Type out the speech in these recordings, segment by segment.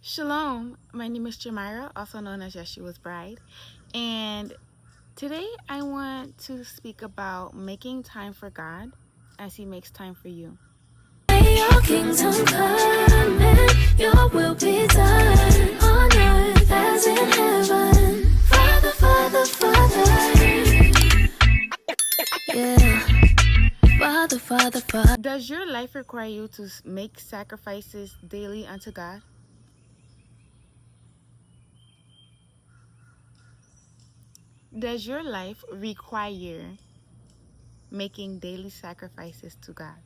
Shalom, my name is Jamira, also known as Yeshua's Bride, and today I want to speak about making time for God as He makes time for you. May your kingdom come and your will be done on earth as in heaven. Father, Father, Father. Yeah. Father, Father, Father. Does your life require you to make sacrifices daily unto God? Does your life require making daily sacrifices to God?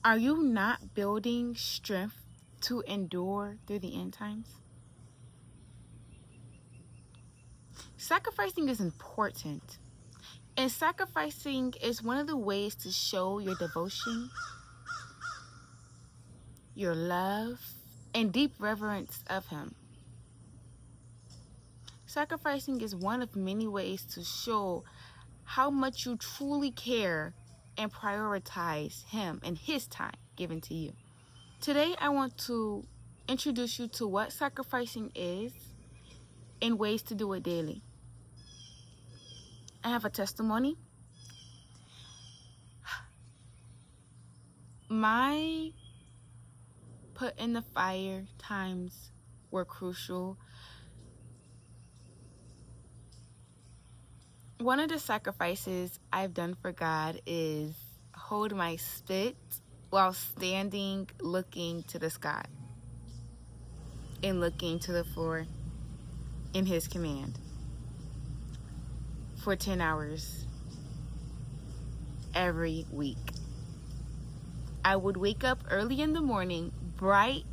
Are you not building strength to endure through the end times? Sacrificing is important. And sacrificing is one of the ways to show your devotion, your love, and deep reverence of Him. Sacrificing is one of many ways to show how much you truly care and prioritize Him and His time given to you. Today, I want to introduce you to what sacrificing is and ways to do it daily. I have a testimony. My put in the fire times were crucial. One of the sacrifices I've done for God is hold my spit while standing looking to the sky and looking to the floor in His command for 10 hours every week. I would wake up early in the morning, bright,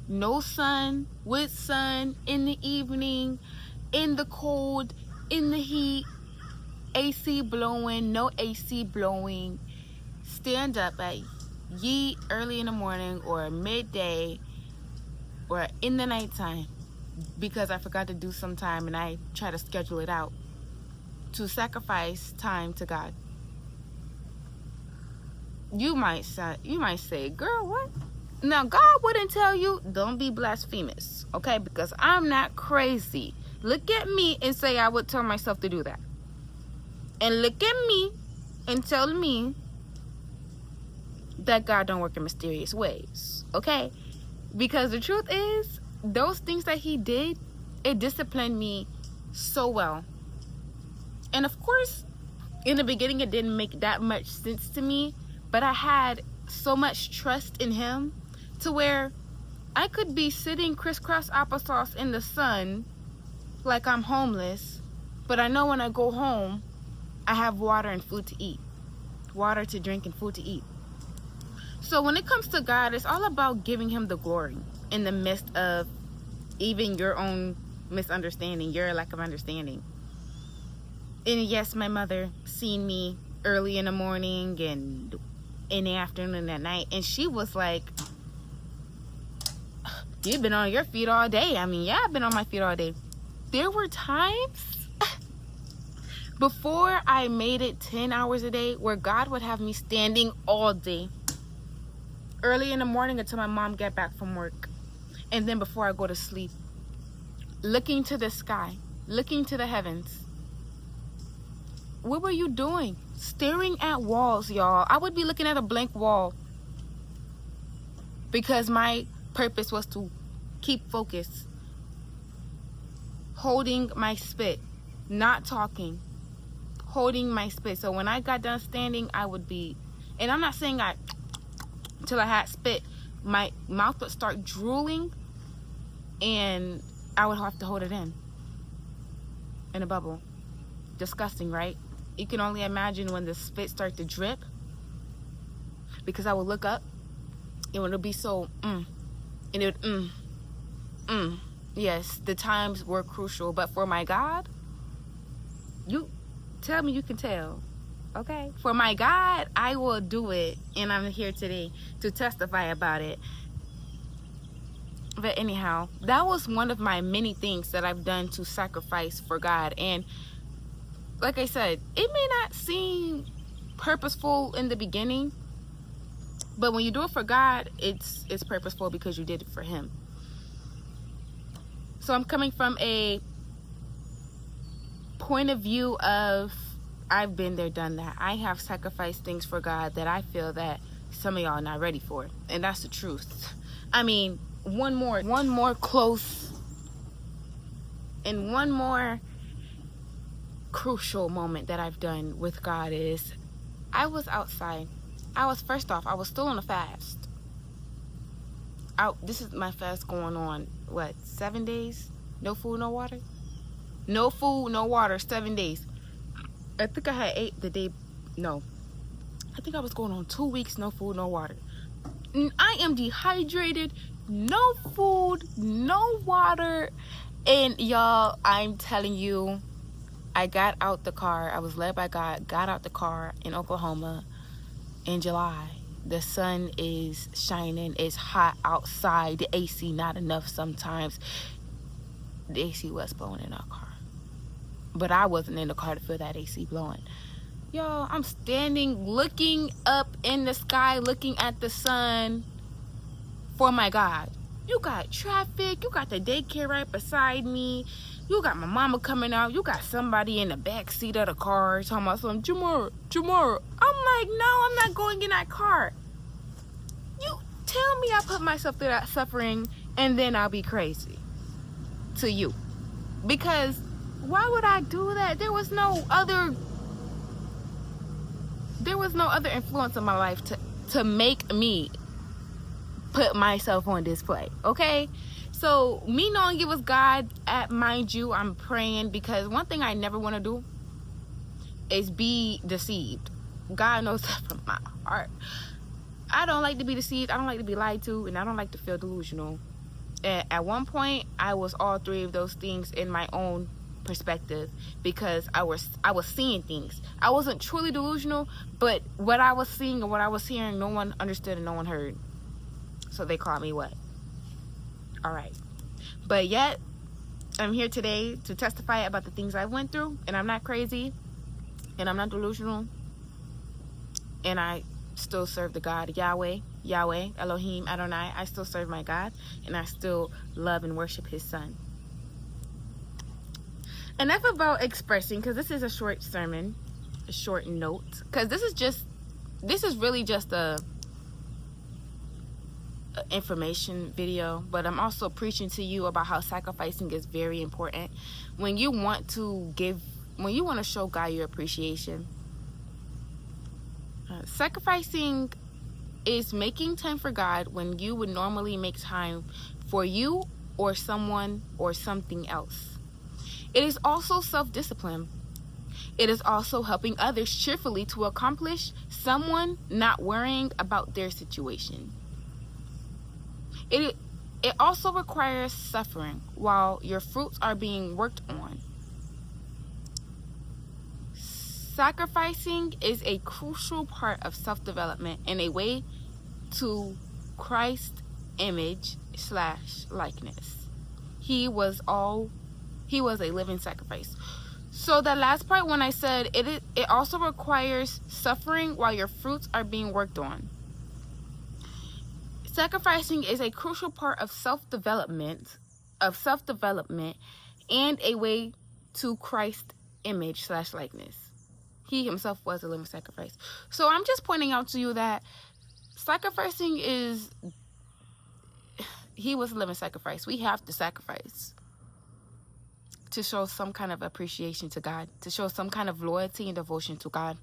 no sun, with sun, in the evening, in the cold, in the heat, AC blowing, no AC blowing, stand up at early in the morning or midday or in the nighttime because I forgot to do some time and I try to schedule it out to sacrifice time to God. You might say, girl, what? Now, God wouldn't tell you, don't be blasphemous, okay? Because I'm not crazy. Look at me and say I would tell myself to do that. And look at me and tell me that God don't work in mysterious ways, okay? Because the truth is, those things that He did, it disciplined me so well. And of course, in the beginning, it didn't make that much sense to me, but I had so much trust in Him to where I could be sitting crisscross applesauce in the sun like I'm homeless, but I know when I go home, I have water and food to eat. Water to drink and food to eat. So when it comes to God, it's all about giving Him the glory in the midst of even your own misunderstanding, your lack of understanding. And yes, my mother seen me early in the morning and in the afternoon and at night, and she was like, you've been on your feet all day. I mean, yeah, I've been on my feet all day. There were times before I made it 10 hours a day where God would have me standing all day, early in the morning until my mom get back from work, and then before I go to sleep, looking to the sky, looking to the heavens. What were you doing? Staring at walls, y'all. I would be looking at a blank wall because my purpose was to keep focus, holding my spit, not talking, holding my spit. So when I got done standing, I would be, and I'm not saying till I had spit, my mouth would start drooling and I would have to hold it in a bubble. Disgusting, right? You can only imagine when the spit started to drip, because I would look up and it would be so and it would yes, the times were crucial, but for my God, you tell me you can tell, okay? For my God, I will do it, and I'm here today to testify about it. But anyhow, that was one of my many things that I've done to sacrifice for God. And like I said, it may not seem purposeful in the beginning, But when you do it for God, it's purposeful because you did it for him. So I'm coming from a point of view of, I've been there, done that. I have sacrificed things for God that I feel that some of y'all are not ready for. And that's the truth. I mean, one more close and one more crucial moment that I've done with God is, I was outside. I was still on a fast. This is my fast going on, 7 days? No food, no water? No food, no water, 7 days. I think I had 8 the day, no. I think I was going on 2 weeks, no food, no water. I am dehydrated, no food, no water. And y'all, I'm telling you, I got out the car. I was led by God, got out the car in Oklahoma in July. The sun is shining. It's hot outside. The AC not enough sometimes. The AC was blowing in our car. But I wasn't in the car to feel that AC blowing. Y'all, I'm standing looking up in the sky, looking at the sun for my God. You got traffic. You got the daycare right beside me. You got my mama coming out. You got somebody in the back seat of the car talking about something. Jamara. I'm like, no, I'm not going in that car. You tell me I put myself through that suffering and then I'll be crazy to you. Because why would I do that? There was no other influence in my life to make me put myself on display. Okay? So me knowing it was God, mind you, I'm praying, because one thing I never want to do is be deceived. God knows that from my heart. I don't like to be deceived. I don't like to be lied to, and I don't like to feel delusional. And at one point, I was all three of those things in my own perspective, because I was seeing things. I wasn't truly delusional, but what I was seeing and what I was hearing, no one understood and no one heard. So they called me what? All right. But yet, I'm here today to testify about the things I went through, and I'm not crazy, and I'm not delusional, and I still serve the God Yahweh, Elohim, Adonai. I still serve my God, and I still love and worship his son. Enough about expressing, because this is a short sermon, a short note, because this is really just a information video, but I'm also preaching to you about how sacrificing is very important. When you want to show God your appreciation, sacrificing is making time for God when you would normally make time for you or someone or something else. It is also self-discipline. It is also helping others cheerfully to accomplish someone, not worrying about their situation. It also requires suffering while your fruits are being worked on. Sacrificing is a crucial part of self-development and a way to Christ image / likeness. He was a living sacrifice. So that last part, when I said it also requires suffering while your fruits are being worked on. Sacrificing is a crucial part of self-development and a way to Christ image / likeness. He himself was a living sacrifice. So I'm just pointing out to you that sacrificing he was a living sacrifice. We have to sacrifice to show some kind of appreciation to God, to show some kind of loyalty and devotion to God.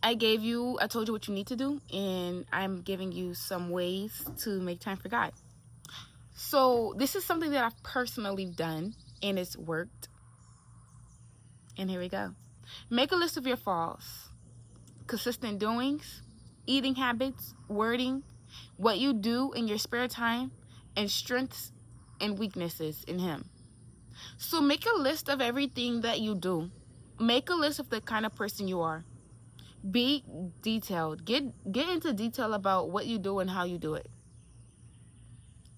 I told you what you need to do, and I'm giving you some ways to make time for God. So this is something that I've personally done, and it's worked. And here we go. Make a list of your falls, consistent doings, eating habits, wording, what you do in your spare time, and strengths and weaknesses in him. So make a list of everything that you do. Make a list of the kind of person you are. Be detailed. Get into detail about what you do and how you do it.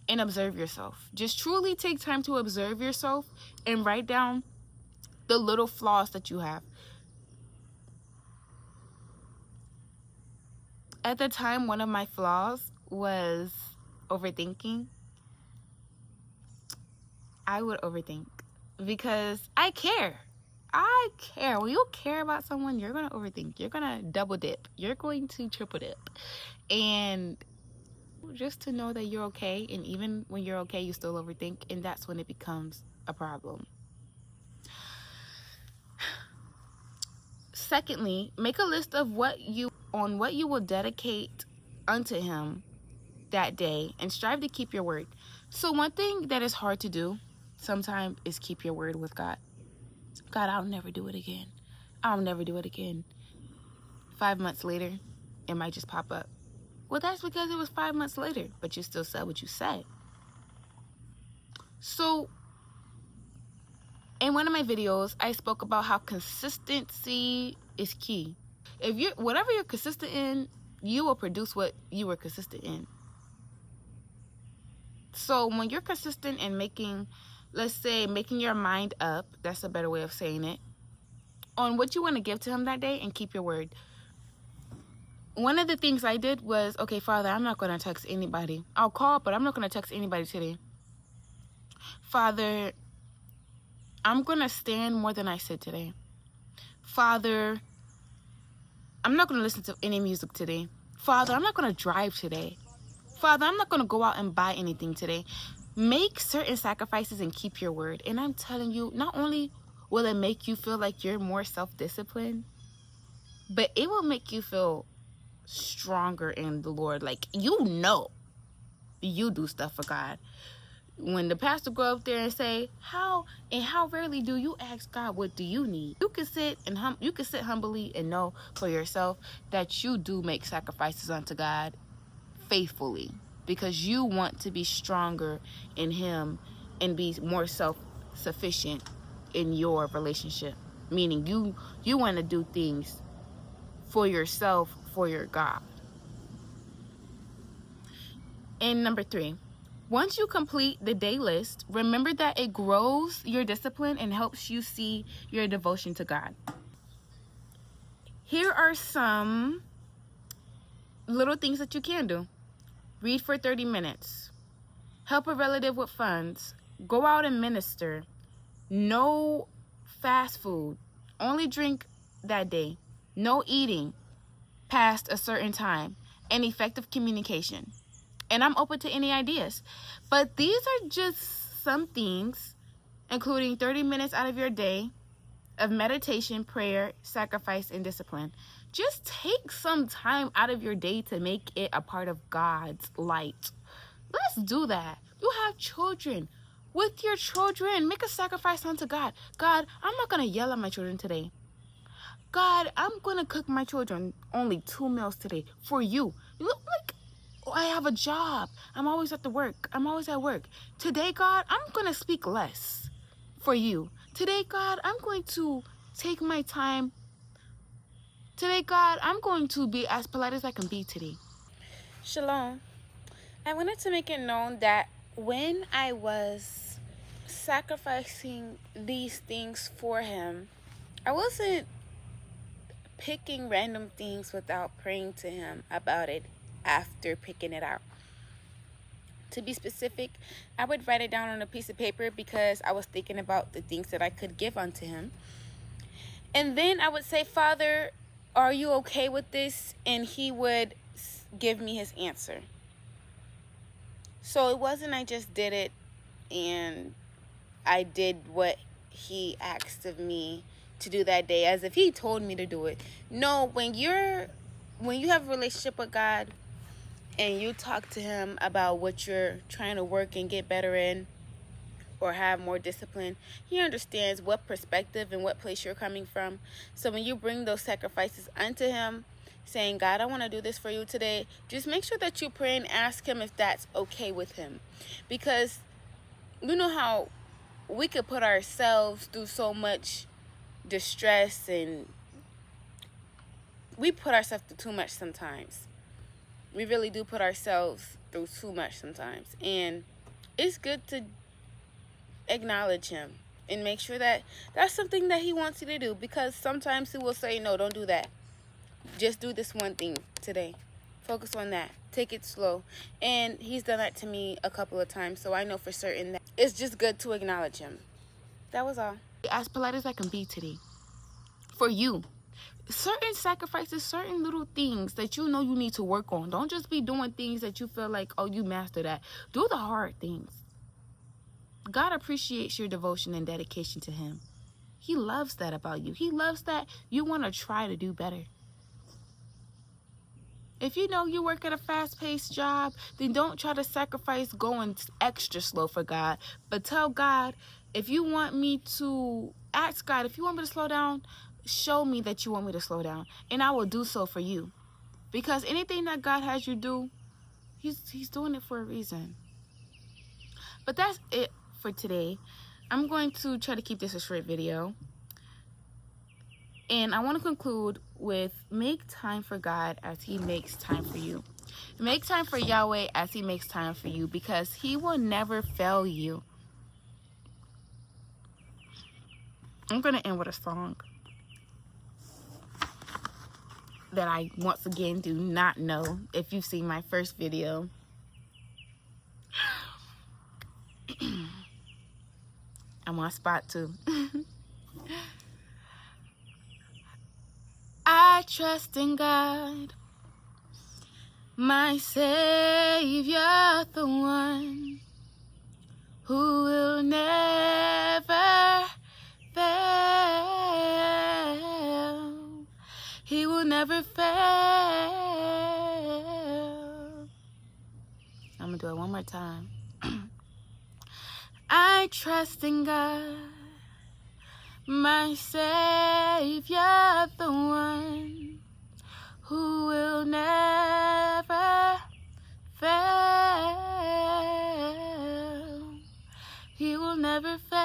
And observe yourself. Just truly take time to observe yourself and write down the little flaws that you have. At the time, one of my flaws was overthinking. I would overthink because I care. I care. When you care about someone, you're going to overthink. You're going to double dip. You're going to triple dip. And just to know that you're okay, and even when you're okay, you still overthink, and that's when it becomes a problem. Secondly, make a list of what you will dedicate unto him that day and strive to keep your word. So one thing that is hard to do sometimes is keep your word with God. God, I'll never do it again. I'll never do it again. 5 months later, it might just pop up. Well, that's because it was 5 months later, but you still said what you said. So in one of my videos, I spoke about how consistency is key. Whatever you're consistent in, you will produce what you were consistent in. So when you're consistent in making your mind up, that's a better way of saying it, on what you want to give to him that day and keep your word. One of the things I did was, okay, Father, I'm not going to text anybody. I'll call, but I'm not going to text anybody today. Father, I'm going to stand more than I sit today. Father, I'm not going to listen to any music today. Father, I'm not going to drive today. Father, I'm not going to go out and buy anything today. Make certain sacrifices and keep your word. And I'm telling you, not only will it make you feel like you're more self-disciplined, but it will make you feel stronger in the Lord. Like, you do stuff for God. When the pastor go up there and say, how rarely do you ask God, what do you need? You can sit humbly and know for yourself that you do make sacrifices unto God faithfully, because you want to be stronger in him and be more self-sufficient in your relationship. Meaning you want to do things for yourself, for your God. And number 3, once you complete the day list, remember that it grows your discipline and helps you see your devotion to God. Here are some little things that you can do. Read for 30 minutes. Help a relative with funds. Go out and minister. No fast food. Only drink that day. No eating past a certain time. And effective communication. And I'm open to any ideas. But these are just some things, including 30 minutes out of your day of meditation, prayer, sacrifice, and discipline. Just take some time out of your day to make it a part of God's light. Let's do that. You have children. With your children, make a sacrifice unto God. God, I'm not going to yell at my children today. God, I'm going to cook my children only 2 meals today for you. You look like I have a job. I'm always at work. Today, God, I'm going to speak less for you. Today, God, I'm going to take my time. Today, God, I'm going to be as polite as I can be today. Shalom. I wanted to make it known that when I was sacrificing these things for him, I wasn't picking random things without praying to him about it after picking it out. To be specific, I would write it down on a piece of paper because I was thinking about the things that I could give unto him. And then I would say, Father, are you okay with this? And he would give me his answer. So it wasn't I just did it and I did what he asked of me to do that day as if he told me to do it. No, when you have a relationship with God and you talk to him about what you're trying to work and get better in or have more discipline, he understands what perspective and what place you're coming from. So when you bring those sacrifices unto him, saying, God, I want to do this for you today, just make sure that you pray and ask him if that's okay with him. Because you know how we could put ourselves through so much distress, and we put ourselves through too much sometimes. We really do put ourselves through too much sometimes. And it's good to acknowledge him and make sure that that's something that he wants you to do, because sometimes he will say, no, don't do that. Just do this one thing today. Focus on that. Take it slow. And he's done that to me a couple of times, so I know for certain that it's just good to acknowledge him. That was all. As polite as I can be today. For you. Certain sacrifices, certain little things that you know you need to work on. Don't just be doing things that you feel like, oh, you mastered that. Do the hard things. God appreciates your devotion and dedication to him. He loves that about you. He loves that you want to try to do better. If you know you work at a fast-paced job, then don't try to sacrifice going extra slow for God. But tell God, if you want me to, ask God, if you want me to slow down, show me that you want me to slow down. And I will do so for you. Because anything that God has you do, he's doing it for a reason. But that's it for today. I'm going to try to keep this a short video. And I want to conclude with make time for God as he makes time for you. Make time for Yahweh as he makes time for you, because he will never fail you. I'm going to end with a song that I once again do not know. If you've seen my first video, I'm on spot too. I trust in God, my Savior, the one who will never fail. He will never fail. I'm gonna do it one more time. I trust in God, my Savior, the one who will never fail. He will never fail.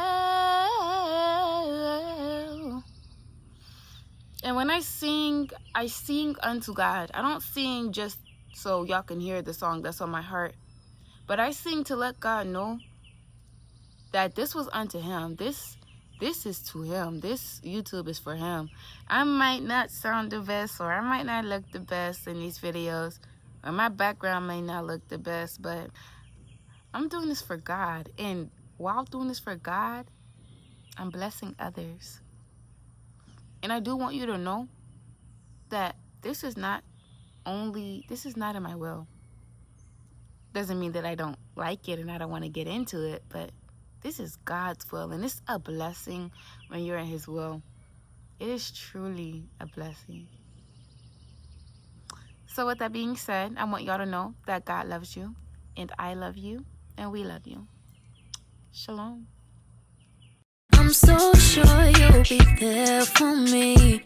And when I sing unto God. I don't sing just so y'all can hear the song that's on my heart, but I sing to let God know that this was unto him. This is to him. This YouTube is for him. I might not sound the best, or I might not look the best in these videos, or my background may not look the best, but I'm doing this for God. And while doing this for God, I'm blessing others. And I do want you to know that this is not in my will. Doesn't mean that I don't like it and I don't want to get into it, but this is God's will, and it's a blessing when you're in his will. It is truly a blessing. So with that being said, I want y'all to know that God loves you, and I love you, and we love you. Shalom. I'm so sure you'll be there for me.